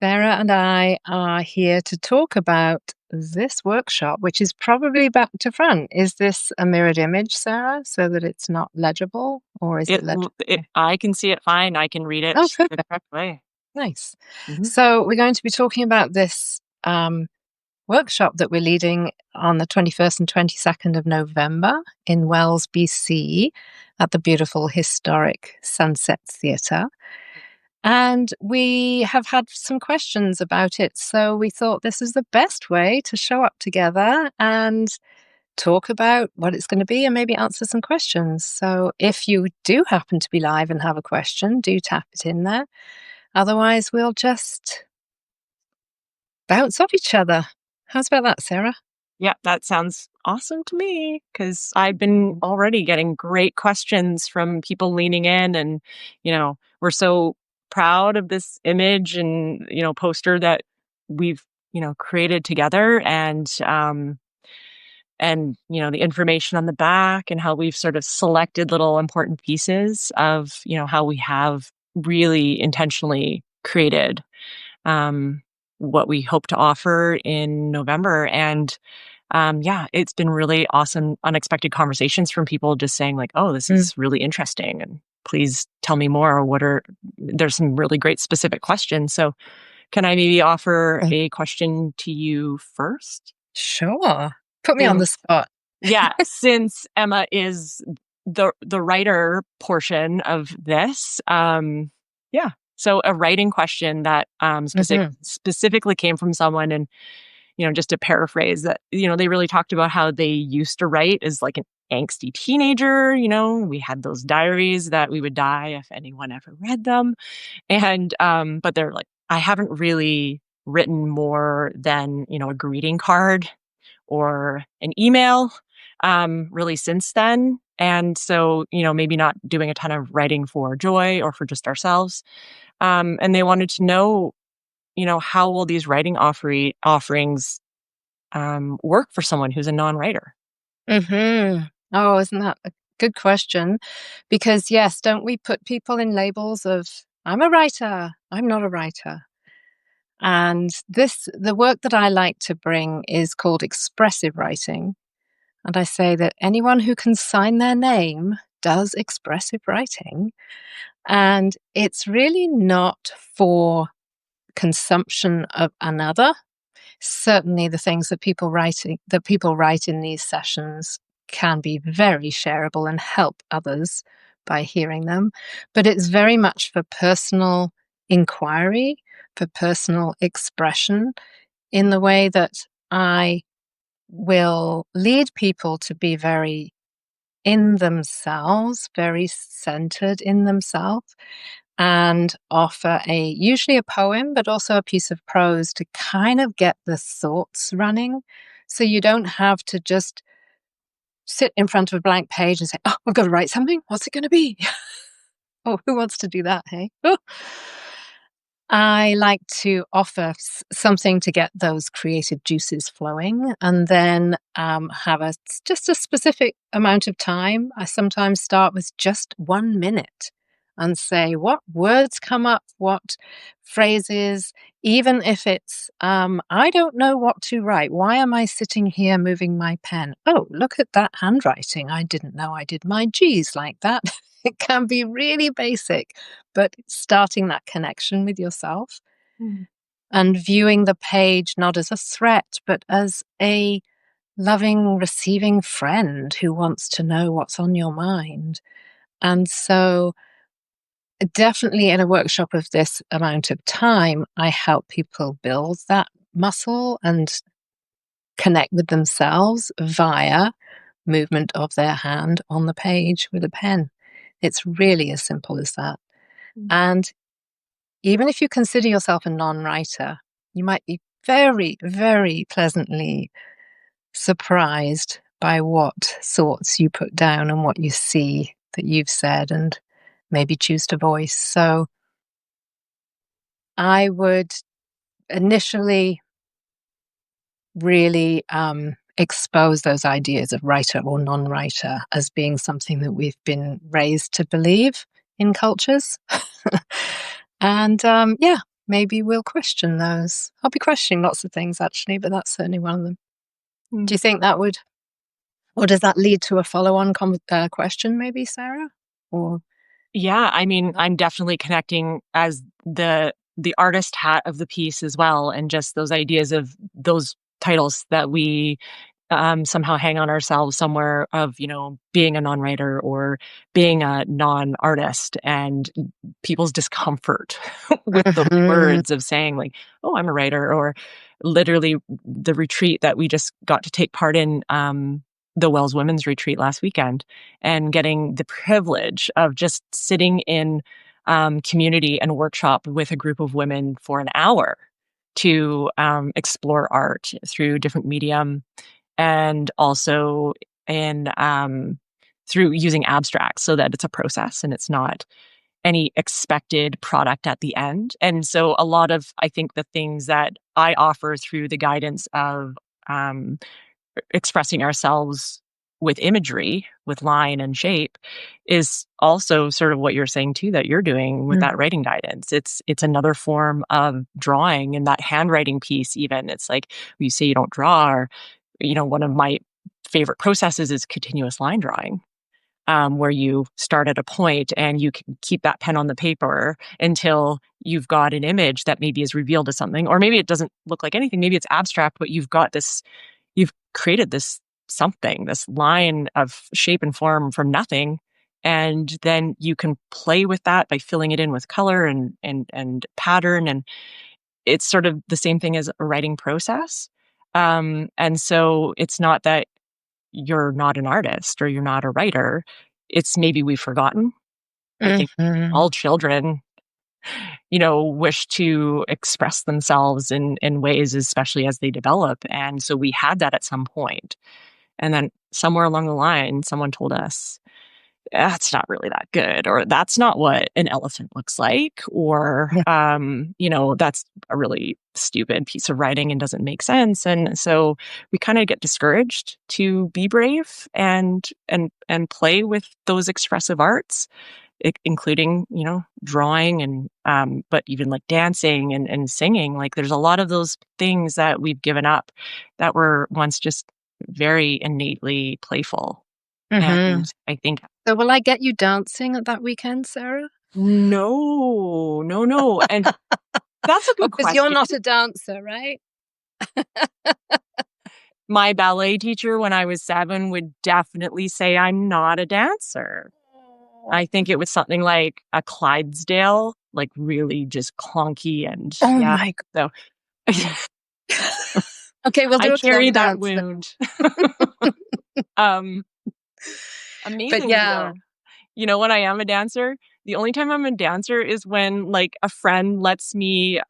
Sarah and I are here to talk about this workshop, which is probably back to front. Is this a mirrored image, Sarah, so that it's not legible, or is it legible? I can see it fine. I can read Oh, it the perfect. correct way. Nice. Mhm. So we're going to be talking about this workshop that we're leading on the 21st and 22nd of November in Wells, BC, at the beautiful historic Sunset Theatre. And we have had some questions about it. So we thought this is the best way to show up together and talk about what it's going to be and maybe answer some questions. So if you do happen to be live and have a question, do tap it in there. Otherwise, we'll just bounce off each other. How's about that, Sarah? Yeah, that sounds awesome to me because I've been already getting great questions from people leaning in and, we're so proud of this image and, poster that we've, created together and the information on the back and how we've sort of selected little important pieces of, how we have really intentionally created um, what we hope to offer in November. And yeah, it's been really awesome, unexpected conversations from people just saying, like, oh, this Mm. is really interesting. And please tell me more. There's some really great specific questions. So, can I maybe offer Mm. a question to you first? Sure. Put me on the Since, spot. yeah, since Emma is the writer portion of this, yeah. So a writing question that Hmm. specifically came from someone, and just to paraphrase that, they really talked about how they used to write as like an angsty teenager. We had those diaries that we would die if anyone ever read them, and but they're like, I haven't really written more than a greeting card or an email really since then. And so, maybe not doing a ton of writing for joy or for just ourselves. And they wanted to know, how will these writing offerings work for someone who's a non-writer? Hmm. Oh, isn't that a good question? Because, yes, don't we put people in labels of, I'm a writer, I'm not a writer. And the work that I like to bring is called expressive writing. And I say that anyone who can sign their name does expressive writing. And it's really not for consumption of another. Certainly the things that people write in these sessions can be very shareable and help others by hearing them, but it's very much for personal inquiry, for personal expression, in the way that I will lead people to be very in themselves, very centered in themselves, and offer usually a poem, but also a piece of prose to kind of get the thoughts running. So you don't have to just sit in front of a blank page and say, oh, I've got to write something. What's it going to be? Oh, who wants to do that? Hey. Oh. I like to offer something to get those creative juices flowing, and then have just a specific amount of time. I sometimes start with just 1 minute and say what words come up, what phrases, even if it's, I don't know what to write. Why am I sitting here moving my pen? Oh, look at that handwriting. I didn't know I did my G's like that. It can be really basic, but starting that connection with yourself Mhm. and viewing the page not as a threat, but as a loving, receiving friend who wants to know what's on your mind. And so, definitely in a workshop of this amount of time, I help people build that muscle and connect with themselves via movement of their hand on the page with a pen. It's really as simple as that. Mm. And even if you consider yourself a non-writer, you might be very, very pleasantly surprised by what thoughts you put down and what you see that you've said and maybe choose to voice. So I would initially really expose those ideas of writer or non-writer as being something that we've been raised to believe in cultures. And yeah, maybe we'll question those. I'll be questioning lots of things actually, but that's certainly one of them. Do Mm. you think that would, or does that lead to a follow-on question, maybe, Sarah? Or Yeah, I mean, I'm definitely connecting as the artist hat of the piece as well, and just those ideas of those titles that we somehow hang on ourselves somewhere of, being a non-writer or being a non-artist, and people's discomfort with those Mhm. words of saying like, "Oh, I'm a writer," or literally the retreat that we just got to take part in, the Wells Women's Retreat last weekend, and getting the privilege of just sitting in community and workshop with a group of women for an hour to explore art through different medium, and also in through using abstracts so that it's a process and it's not any expected product at the end. And so a lot of, I think, the things that I offer through the guidance of um, expressing ourselves with imagery, with line and shape, is also sort of what you're saying too, that you're doing with Mm. that writing guidance. It's another form of drawing, and that handwriting piece even. It's like you say you don't draw, or one of my favorite processes is continuous line drawing, where you start at a point and you can keep that pen on the paper until you've got an image that maybe is revealed as something, or maybe it doesn't look like anything. Maybe it's abstract, but you've created this something, this line of shape and form from nothing. And then you can play with that by filling it in with color and pattern. And it's sort of the same thing as a writing process. And so it's not that you're not an artist or you're not a writer. It's maybe we've forgotten. I think Mhm. all children, wish to express themselves in ways, especially as they develop. And so we had that at some point. And then somewhere along the line, someone told us, that's not really that good, or that's not what an elephant looks like, or, that's a really stupid piece of writing and doesn't make sense. And so we kind of get discouraged to be brave and play with those expressive arts, including, drawing and, but even like dancing and singing. Like there's a lot of those things that we've given up that were once just very innately playful. And Mhm. I think So will I get you dancing at that weekend, Sarah? no, no, no, and that's a Oh, good because you're question. not a dancer, right? My ballet teacher when I was 7 would definitely say I'm not a dancer. Oh. I think it was something like a Clydesdale, like really just clunky and Oh yeah, my so god. Okay, we'll I do a carry clog that dance. wound. Um, But Amazingly yeah. though, when I am a dancer, the only time I'm a dancer is when, like, a friend lets me,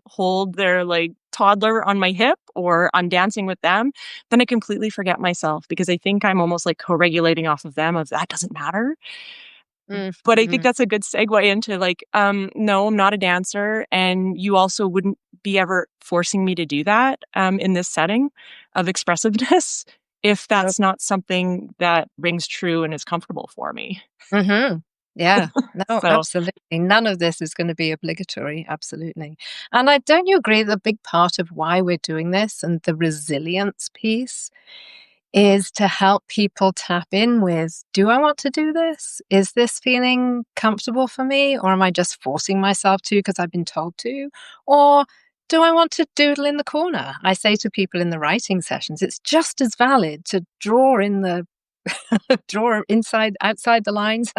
hold their, like, toddler on my hip or I'm dancing with them, then I completely forget myself because I think I'm almost, like, co-regulating off of them of that doesn't matter. But I think Mhm. that's a good segue into, like, no, I'm not a dancer, and you also wouldn't be ever forcing me to do that, in this setting of expressiveness if Nope. that's not something that rings true and is comfortable for me. Mhm. Yeah. No, So absolutely. None of this is gonna be obligatory, absolutely. And I don't you agree that a big part of why we're doing this and the resilience piece is to help people tap in with, do I want to do this? Is this feeling comfortable for me? Or am I just forcing myself to because I've been told to? Or do I want to doodle in the corner? I say to people in the writing sessions, it's just as valid to draw in the draw inside, outside the lines,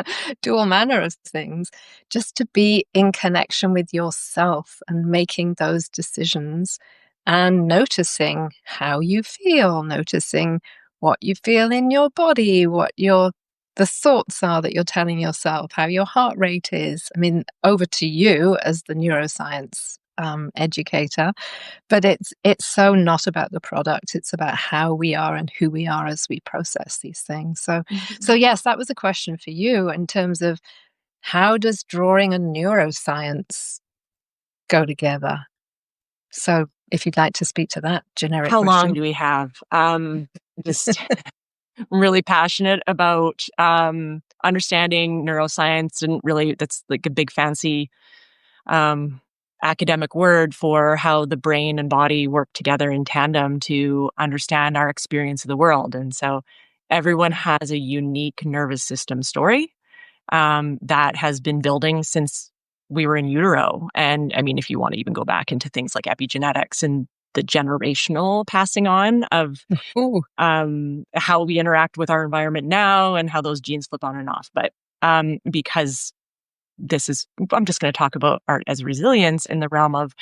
do all manner of things, just to be in connection with yourself and making those decisions and noticing how you feel, noticing what you feel in your body, what your the thoughts are that you're telling yourself, how your heart rate is. I mean, over to you as the neuroscience educator, but it's so not about the product, it's about how we are and who we are as we process these things. So mhm. yes, that was a question for you in terms of how does drawing and neuroscience go together? So if you'd like to speak to that generic How long question. do we have? Just I'm really passionate about, understanding neuroscience, and really that's like a big fancy, um, academic word for how the brain and body work together in tandem to understand our experience of the world. And so everyone has a unique nervous system story that has been building since we were in utero. And I mean, if you want to even go back into things like epigenetics and the generational passing on of Ooh. how we interact with our environment now and how those genes flip on and off. But because I'm just going to talk about art as resilience in the realm of,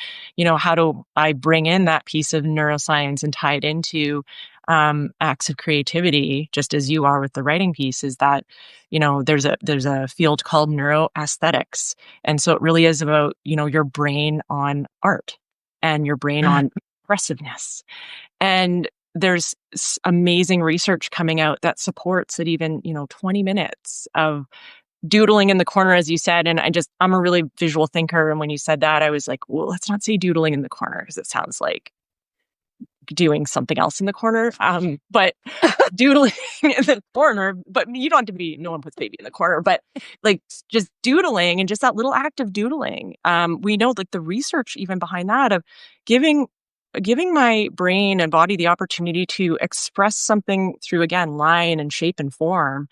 how do I bring in that piece of neuroscience and tie it into acts of creativity, just as you are with the writing piece, is that, there's a field called neuroaesthetics. And so it really is about, your brain on art and your brain Ah. on expressiveness. And there's amazing research coming out that supports that even, 20 minutes of doodling in the corner, as you said. And I'm a really visual thinker. And when you said that, I was like, well, let's not say doodling in the corner because it sounds like doing something else in the corner. But doodling in the corner, but you don't have to be, no one puts baby in the corner, but like just doodling and just that little act of doodling. We know like the research even behind that of giving my brain and body the opportunity to express something through, again, line and shape and form,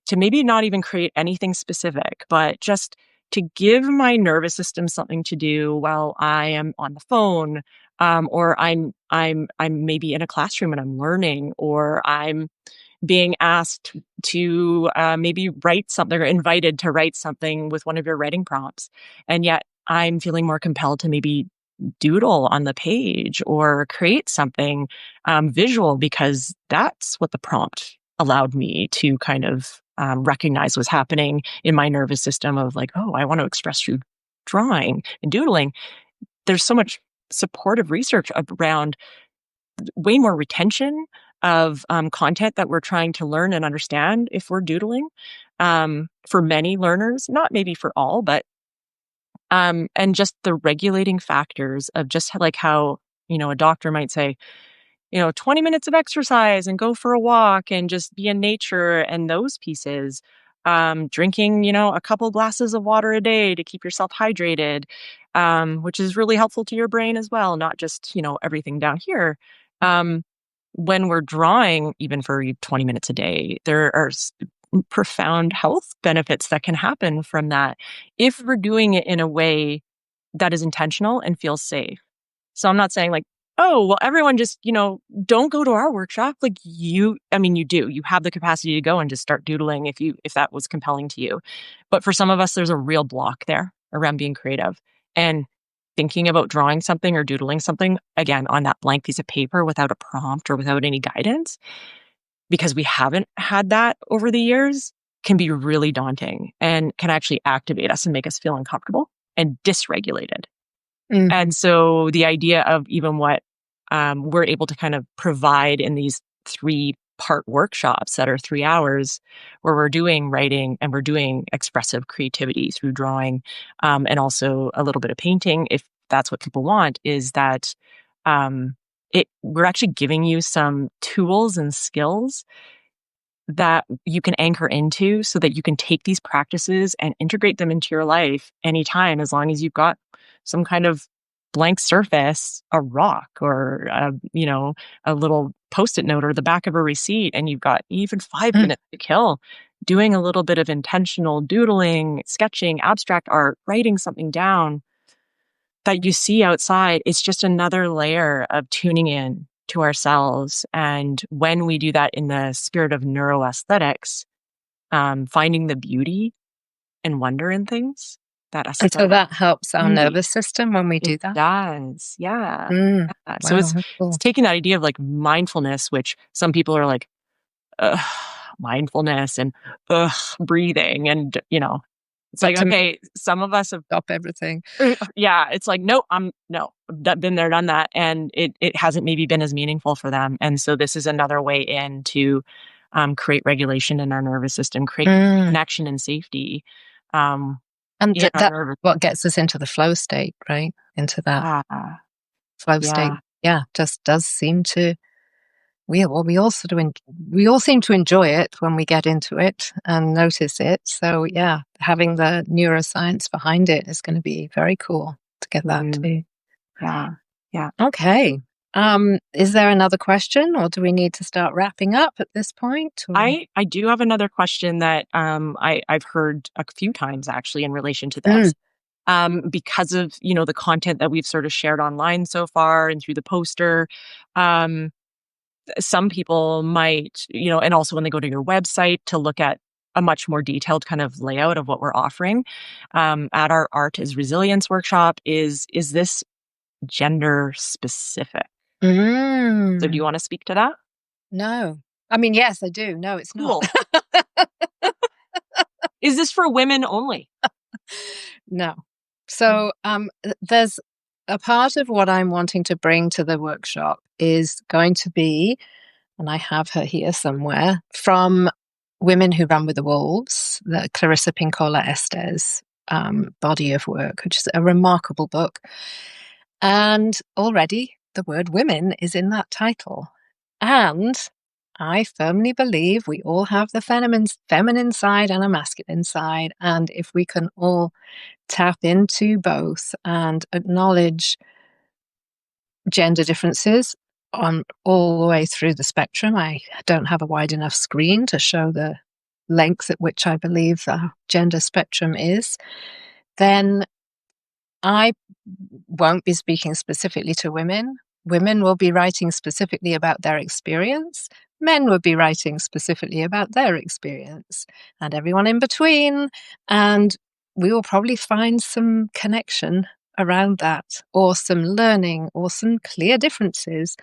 to maybe not even create anything specific, but just to give my nervous system something to do while I am on the phone, or I'm maybe in a classroom and I'm learning, or I'm being asked to maybe write something or invited to write something with one of your writing prompts, and yet I'm feeling more compelled to maybe doodle on the page or create something visual because that's what the prompt allowed me to kind of recognize was happening in my nervous system of like, oh, I want to express through drawing and doodling. There's so much supportive research around way more retention of content that we're trying to learn and understand if we're doodling, for many learners, not maybe for all, but and just the regulating factors of just like how, a doctor might say, 20 minutes of exercise and go for a walk and just be in nature and those pieces. Drinking, a couple glasses of water a day to keep yourself hydrated, which is really helpful to your brain as well, not just, everything down here. Um, when we're drawing, even for 20 minutes a day, there are profound health benefits that can happen from that if we're doing it in a way that is intentional and feels safe. So I'm not saying like, oh, well, everyone just, don't go to our workshop. Like you do, you have the capacity to go and just start doodling if that was compelling to you. But for some of us, there's a real block there around being creative and thinking about drawing something or doodling something again on that blank piece of paper without a prompt or without any guidance, because we haven't had that over the years, can be really daunting and can actually activate us and make us feel uncomfortable and dysregulated. Mm. And so the idea of even what we're able to kind of provide in these 3-part workshops that are 3 hours, where we're doing writing and we're doing expressive creativity through drawing, and also a little bit of painting, if that's what people want, is that um, we're actually giving you some tools and skills that you can anchor into so that you can take these practices and integrate them into your life anytime, as long as you've got some kind of blank surface, a rock or a little post-it note or the back of a receipt, and you've got even 5 minutes to kill doing a little bit of intentional doodling, sketching, abstract art, writing something down that you see outside. It's just another layer of tuning in to ourselves. And when we do that in the spirit of neuroaesthetics, finding the beauty and wonder in things, that And so aesthetic that helps our beauty, nervous system when we it do that. does. Yeah. Mm. Yeah. So Wow, it's that's it's cool. taking that idea of like mindfulness, which some people are like, ugh, mindfulness and ugh, breathing. And, it's Got like, to okay, some of us have stop everything. yeah, it's like, no, been there, done that, and it hasn't maybe been as meaningful for them, and so this is another way in to create regulation in our nervous system, create Mm. connection and safety um, And in our that's nervous. what gets us into the flow state, right? Into that flow state. Yeah. Yeah, just does seem to. We all sort of we all seem to enjoy it when we get into it and notice it. So yeah, having the neuroscience behind it is going to be very cool. to get that Mhm. too. Yeah. Yeah. Okay. Is there another question, or do we need to start wrapping up at this point? Or I do have another question that I've heard a few times actually in relation to mm, this. Because of, the content that we've sort of shared online so far and through the poster, um, some people might, and also when they go to your website to look at a much more detailed kind of layout of what we're offering, at our Art is Resilience workshop, is this gender specific? So do you mm, want to speak to that? no. I mean, yes, I do. No, it's not. Cool. Is this for women only? No. Mm. So, there's a part of what I'm wanting to bring to the workshop is going to be, and I have her here somewhere, from Women Who Run with the Wolves, the Clarissa Pinkola Estes body of work, which is a remarkable book. And already the word women is in that title. And I firmly believe we all have the feminine side and a masculine side. And if we can all tap into both and acknowledge gender differences on all the way through the spectrum. I don't have a wide enough screen to show the length at which I believe the gender spectrum is. Then I won't be speaking specifically to women. Women will be writing specifically about their experience. Men will be writing specifically about their experience, and everyone in between. And we will probably find some connection around that, or some learning, or some clear differences.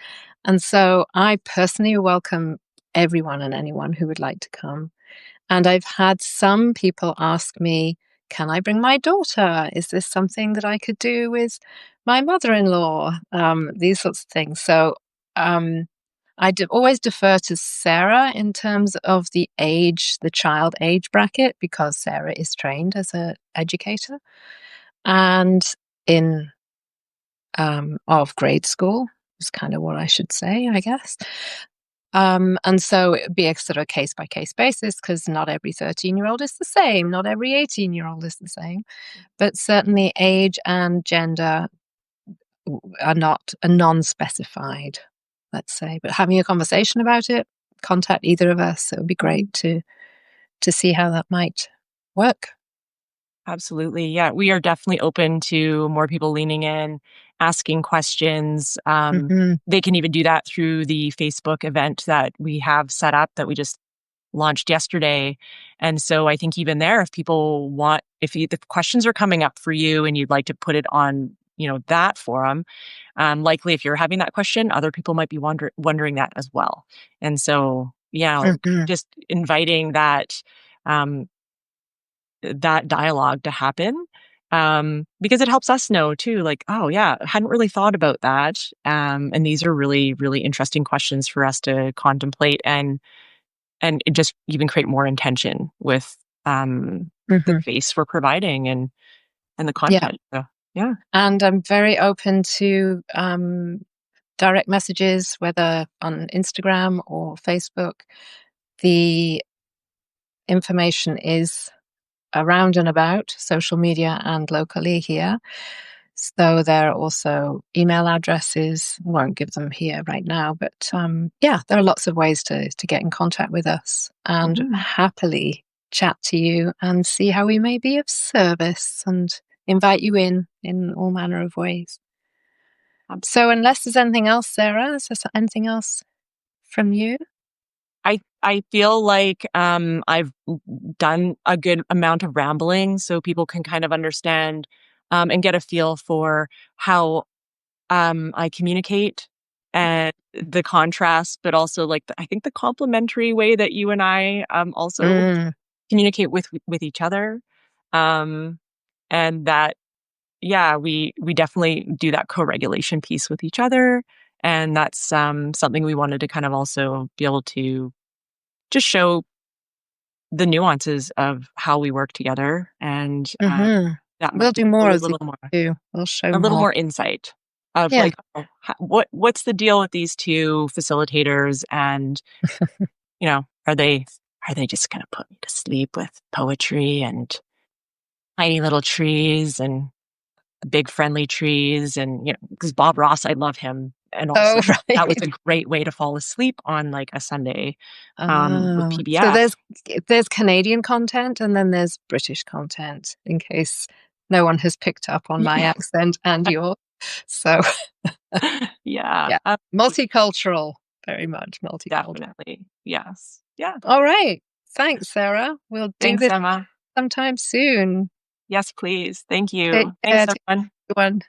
And so I personally welcome everyone and anyone who would like to come. And I've had some people ask me, can I bring my daughter? Is this something that I could do with my mother in law? These sorts of things. So um, always defer to Sarah in terms of the age, the child age bracket, because Sarah is trained as an educator and in of grade school is kind of what I should say, I guess. And so it would be a sort of case by case basis because not every 13-year-old is the same, not every 18-year-old is the same, but certainly age and gender are not a non specified, let's say. But having a conversation about it, contact either of us. It would be great to see how that might work. Absolutely. Yeah, we are definitely open to more people leaning in, asking questions. Hmm. They can even do that through the Facebook event that we have set up that we just launched yesterday. And so I think even there, if people want, the questions are coming up for you and you'd like to put it on, that forum, likely if you're having that question, other people might be wondering that as well. And so, yeah, Hmm. just inviting um, that dialogue to happen, because it helps us know too, like, oh yeah, I hadn't really thought about that. And these are really, really interesting questions for us to contemplate and it just even create more intention with the Hmm. space we're providing and the Yeah. content. So yeah, And I'm very open to direct messages, whether on Instagram or Facebook. The information is around and about social media and locally here. So there are also email addresses. I won't give them here right now, but yeah, there are lots of ways to get in contact with us and mhm, happily chat to you and see how we may be of service and invite you in all manner of ways. So, unless there's anything else, Sarah, is there anything else from you? I feel like, I've done a good amount of rambling so people can kind of understand, and get a feel for how, I communicate and the contrast, but also, like, I think the complementary way that you and I, also Mm, communicate with each other, um, and that, yeah, we definitely do that co-regulation piece with each other, and that's, something we wanted to kind of also be able to just show the nuances of how we work together and, hmm. that might We'll give do more people as we do. We'll show a little more. more insight of Yeah. like, oh, what's the deal with these 2 facilitators and, are they just gonna put me to sleep with poetry and tiny little trees and big friendly trees and, because Bob Ross, I love him, and Oh, also that was right. a great way to fall asleep on, like, a Sunday, with So PBS. there's Canadian content and then there's British content, in case no one has picked up on my Yeah, accent and yours. So yeah, yeah, absolutely, multicultural, very much multicultural. definitely, yes. Yeah, All right. Thanks, Sarah. We'll do thanks, this Emma. sometime soon. Yes, please, thank Take you. care Thanks, to everyone. everyone.